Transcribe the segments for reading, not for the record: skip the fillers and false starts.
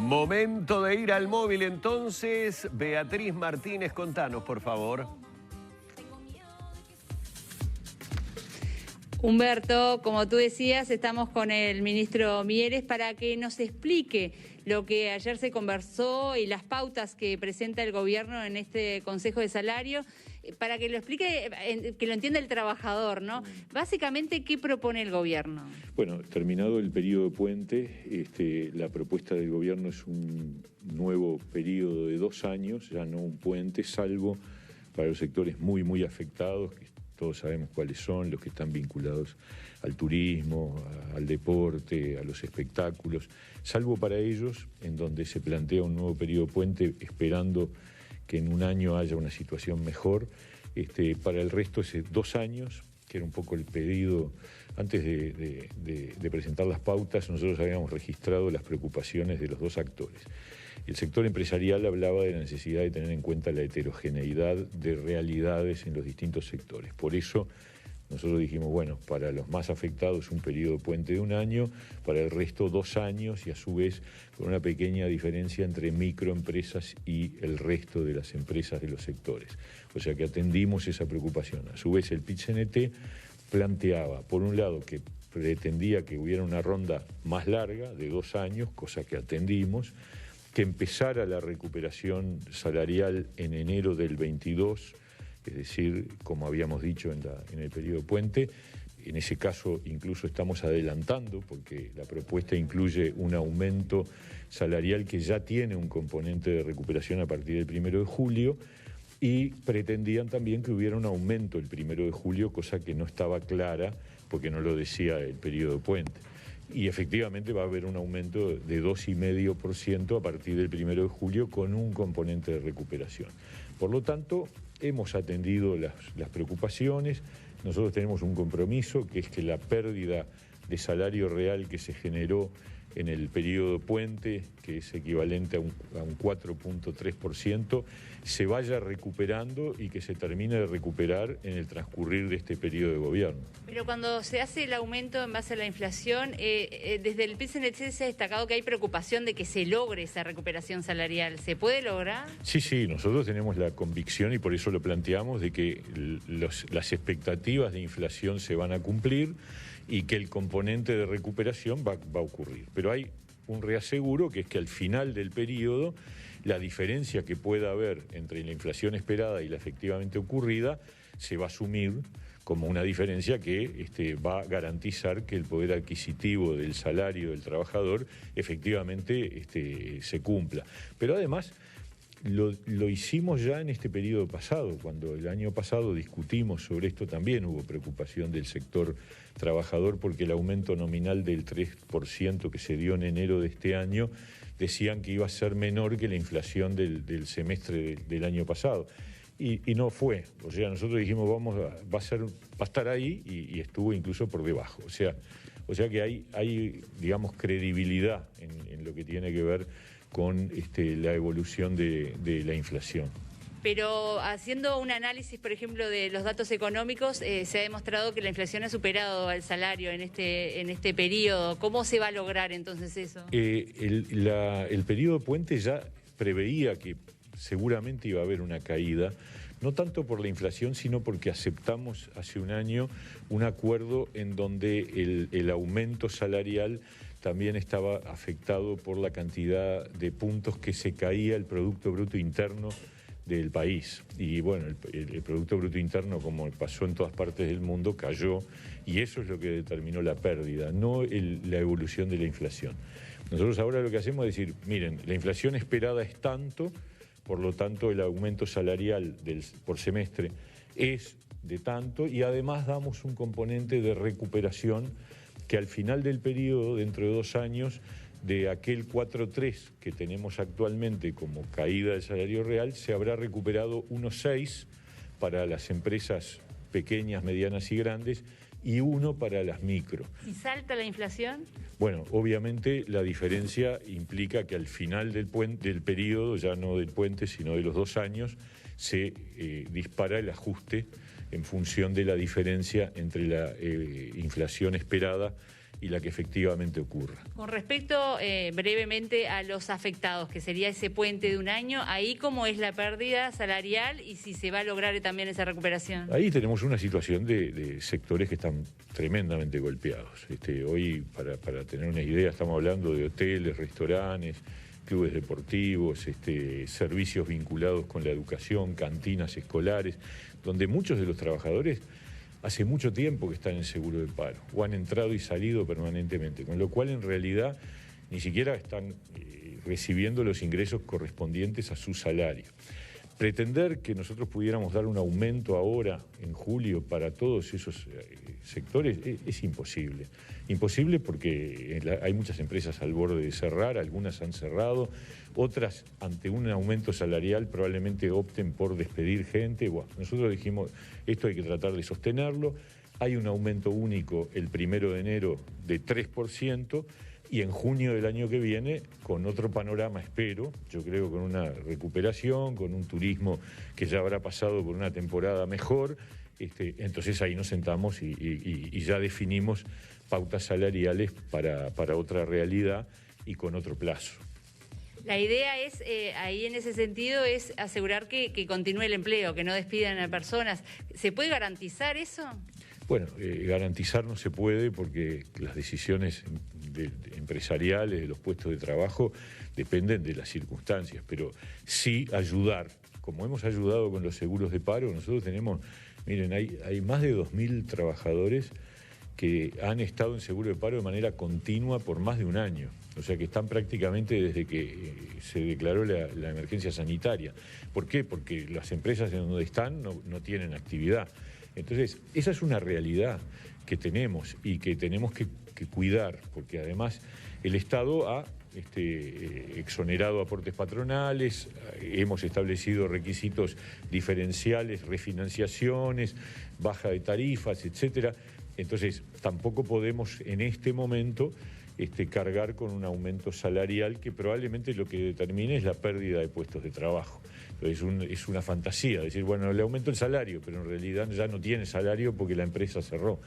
Momento de ir al móvil entonces. Beatriz Martínez, contanos, por favor. Humberto, como tú decías, estamos con el ministro Mieres para que nos explique lo que ayer se conversó y las pautas que presenta el gobierno en este Consejo de Salario, para que lo explique, que lo entienda el trabajador, ¿no? Básicamente, ¿qué propone el gobierno? Bueno, terminado el periodo de puente, la propuesta del gobierno es un nuevo periodo de 2 años, ya no un puente, salvo para los sectores muy afectados, que todos sabemos cuáles son, los que están vinculados al turismo, al deporte, a los espectáculos, salvo para ellos, en donde se plantea un nuevo periodo de puente, esperando que en un año haya una situación mejor. Para el resto es 2 años, que era un poco el pedido. Antes de presentar las pautas, nosotros habíamos registrado las preocupaciones de los 2 actores. El sector empresarial hablaba de la necesidad de tener en cuenta la heterogeneidad de realidades en los distintos sectores. Por eso nosotros dijimos, bueno, para los más afectados un periodo de puente de 1 año, para el resto 2 años y a su vez con una pequeña diferencia entre microempresas y el resto de las empresas de los sectores. O sea que atendimos esa preocupación. A su vez el PIT-CNT planteaba, por un lado, que pretendía que hubiera una ronda más larga, de 2 años, cosa que atendimos, que empezara la recuperación salarial en enero del 22, es decir, como habíamos dicho en el periodo puente. En ese caso incluso estamos adelantando, porque la propuesta incluye un aumento salarial que ya tiene un componente de recuperación a partir del 1 de julio, y pretendían también que hubiera un aumento el 1 de julio, cosa que no estaba clara porque no lo decía el periodo puente. Y efectivamente va a haber un aumento de 2,5% a partir del 1 de julio con un componente de recuperación. Por lo tanto, hemos atendido las preocupaciones. Nosotros tenemos un compromiso, que es que la pérdida de salario real que se generó en el periodo puente, que es equivalente a un 4,3%, se vaya recuperando y que se termine de recuperar en el transcurrir de este periodo de gobierno. Pero cuando se hace el aumento en base a la inflación, desde el PIT-CNT se ha destacado que hay preocupación de que se logre esa recuperación salarial. ¿Se puede lograr? Sí, nosotros tenemos la convicción, y por eso lo planteamos, de que las expectativas de inflación se van a cumplir y que el componente de recuperación va a ocurrir. Pero hay un reaseguro, que es que al final del periodo la diferencia que pueda haber entre la inflación esperada y la efectivamente ocurrida se va a asumir como una diferencia que va a garantizar que el poder adquisitivo del salario del trabajador efectivamente se cumpla. Pero además lo hicimos ya en este periodo pasado. Cuando el año pasado discutimos sobre esto, también hubo preocupación del sector trabajador, porque el aumento nominal del 3% que se dio en enero de este año decían que iba a ser menor que la inflación del semestre del año pasado. Y no fue. O sea, nosotros dijimos va a estar ahí, y estuvo incluso por debajo. O sea que hay digamos, credibilidad en lo que tiene que ver con la evolución de la inflación. Pero haciendo un análisis, por ejemplo, de los datos económicos, se ha demostrado que la inflación ha superado al salario en este periodo. ¿Cómo se va a lograr entonces eso? El periodo puente ya preveía que seguramente iba a haber una caída, no tanto por la inflación, sino porque aceptamos hace un año un acuerdo en donde el aumento salarial también estaba afectado por la cantidad de puntos que se caía el Producto Bruto Interno del país. Y bueno, el Producto Bruto Interno, como pasó en todas partes del mundo, cayó, y eso es lo que determinó la pérdida, no la evolución de la inflación. Nosotros ahora lo que hacemos es decir, miren, la inflación esperada es tanto, por lo tanto el aumento salarial por semestre es de tanto, y además damos un componente de recuperación que al final del periodo, dentro de 2 años, de aquel 4,3 que tenemos actualmente como caída del salario real, se habrá recuperado 1,6 para las empresas pequeñas, medianas y grandes, y 1 para las micro. ¿Y salta la inflación? Bueno, obviamente la diferencia implica que al final del periodo, ya no del puente, sino de los 2 años, se dispara el ajuste en función de la diferencia entre la inflación esperada y la que efectivamente ocurra. Con respecto brevemente a los afectados, que sería ese puente de un año, ahí cómo es la pérdida salarial y si se va a lograr también esa recuperación. Ahí tenemos una situación de sectores que están tremendamente golpeados. Hoy, para tener una idea, estamos hablando de hoteles, restaurantes, clubes deportivos, servicios vinculados con la educación, cantinas escolares, donde muchos de los trabajadores hace mucho tiempo que están en seguro de paro, o han entrado y salido permanentemente, con lo cual en realidad ni siquiera están recibiendo los ingresos correspondientes a su salario. Pretender que nosotros pudiéramos dar un aumento ahora, en julio, para todos esos sectores es imposible. Imposible porque hay muchas empresas al borde de cerrar, algunas han cerrado, otras ante un aumento salarial probablemente opten por despedir gente. Bueno, nosotros dijimos, esto hay que tratar de sostenerlo. Hay un aumento único el 1 de enero de 3%, y en junio del año que viene, con otro panorama, espero, yo creo con una recuperación, con un turismo que ya habrá pasado por una temporada mejor, entonces ahí nos sentamos y ya definimos pautas salariales para otra realidad y con otro plazo. La idea es, ahí en ese sentido, es asegurar que continúe el empleo, que no despidan a personas. ¿Se puede garantizar eso? Bueno, garantizar no se puede porque las decisiones empresariales de los puestos de trabajo dependen de las circunstancias, pero sí ayudar. Como hemos ayudado con los seguros de paro, nosotros tenemos, miren, hay más de 2.000 trabajadores que han estado en seguro de paro de manera continua por más de un año. O sea que están prácticamente desde que se declaró la emergencia sanitaria. ¿Por qué? Porque las empresas en donde están no tienen actividad. Entonces, esa es una realidad que tenemos y que tenemos que cuidar, porque además el Estado ha exonerado aportes patronales, hemos establecido requisitos diferenciales, refinanciaciones, baja de tarifas, etcétera. Entonces, tampoco podemos en este momento cargar con un aumento salarial que probablemente lo que determine es la pérdida de puestos de trabajo. Es una fantasía decir, bueno, le aumento el salario, pero en realidad ya no tiene salario porque la empresa cerró.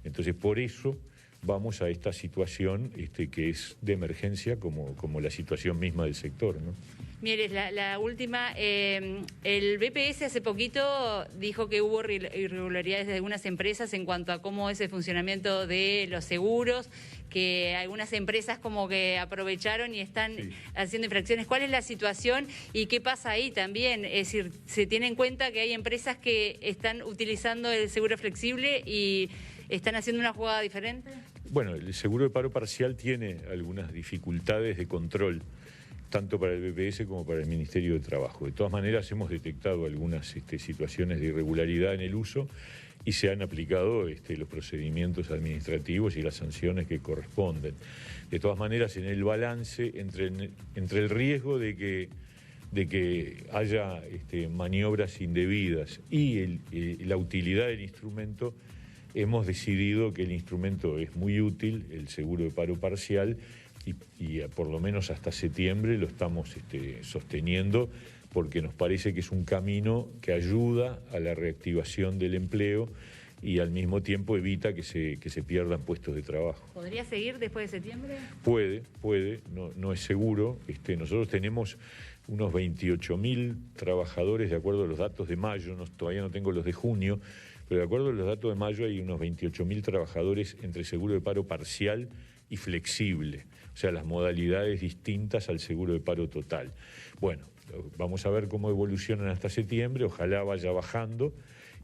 Entonces, por eso vamos a esta situación que es de emergencia como la situación misma del sector, ¿no? Mieres, la última, el BPS hace poquito dijo que hubo irregularidades de algunas empresas en cuanto a cómo es el funcionamiento de los seguros, que algunas empresas como que aprovecharon y están haciendo infracciones. ¿Cuál es la situación y qué pasa ahí también? Es decir, ¿se tiene en cuenta que hay empresas que están utilizando el seguro flexible y están haciendo una jugada diferente? Bueno, el seguro de paro parcial tiene algunas dificultades de control, tanto para el BPS como para el Ministerio de Trabajo. De todas maneras, hemos detectado algunas situaciones de irregularidad en el uso y se han aplicado los procedimientos administrativos y las sanciones que corresponden. De todas maneras, en el balance entre el riesgo de que haya maniobras indebidas y la utilidad del instrumento, hemos decidido que el instrumento es muy útil, el seguro de paro parcial, y por lo menos hasta septiembre lo estamos sosteniendo porque nos parece que es un camino que ayuda a la reactivación del empleo y al mismo tiempo evita que se pierdan puestos de trabajo. ¿Podría seguir después de septiembre? Puede, no es seguro. Nosotros tenemos unos 28.000 trabajadores de acuerdo a los datos de mayo, todavía no tengo los de junio, pero de acuerdo a los datos de mayo hay unos 28.000 trabajadores entre seguro de paro parcial y flexible, o sea, las modalidades distintas al seguro de paro total. Bueno, vamos a ver cómo evolucionan hasta septiembre, ojalá vaya bajando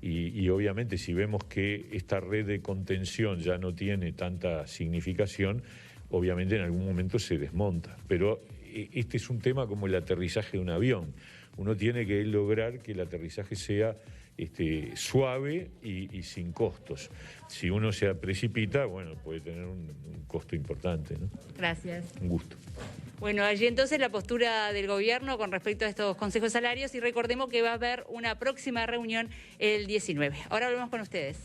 y obviamente si vemos que esta red de contención ya no tiene tanta significación, obviamente en algún momento se desmonta, pero este es un tema como el aterrizaje de un avión. Uno tiene que lograr que el aterrizaje sea suave y sin costos. Si uno se precipita, bueno, puede tener un costo importante, ¿no? Gracias. Un gusto. Bueno, allí entonces la postura del gobierno con respecto a estos consejos salarios y recordemos que va a haber una próxima reunión el 19. Ahora volvemos con ustedes.